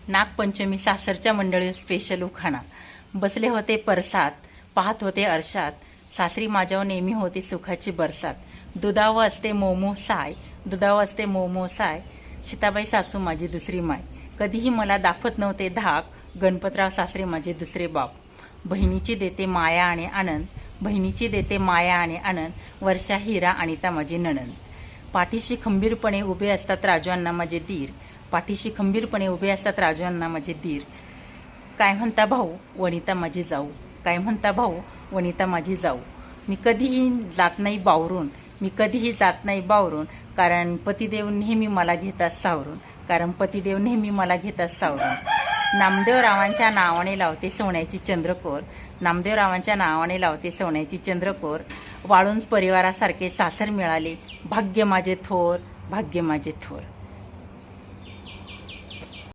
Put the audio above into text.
नागपंचमी सासरच्या मंडळी स्पेशल उखाणा. बसले होते परसात, पाहत होते अर्शात, सासरी माझ्यावर नेहमी होती सुखाची बरसात. दुधावं असते मोमो साय, दुधावं असते मोमो साय, सीताबाई सासू माझी दुसरी माय. कधीही मला दाखवत नव्हते धाक, गणपतराव सासरे माझे दुसरे बाप. बहिणीची देते माया आणि आनंद, बहिणीची देते माया आणि आनंद, वर्षा हिरा अनिता माझी नणंद. पाठीशी खंबीरपणे उभे असतात राजूअण्णा माझे दीर, पाठीशी खंबीरपणे उभे असतात राजूअण्णा माझे दीर. काय म्हणता भाऊ वनिता माझी जाऊ, काय म्हणता भाऊ वनिता माझी जाऊ. मी कधीही जात नाही बावरून, मी कधीही जात नाही बावरून, कारण पतिदेव नेहमी मला घेतात सावरून, कारण पतिदेव नेहमी मला घेतात सावरून. नामदेवरावांच्या नावाने लावते सोन्याची चंद्रकोर, नामदेवरावांच्या नावाने लावते सोन्याची चंद्रकोर. वाळूंज परिवारासारखे सासर मिळाले, भाग्य माझे थोर, भाग्य माझे थोर.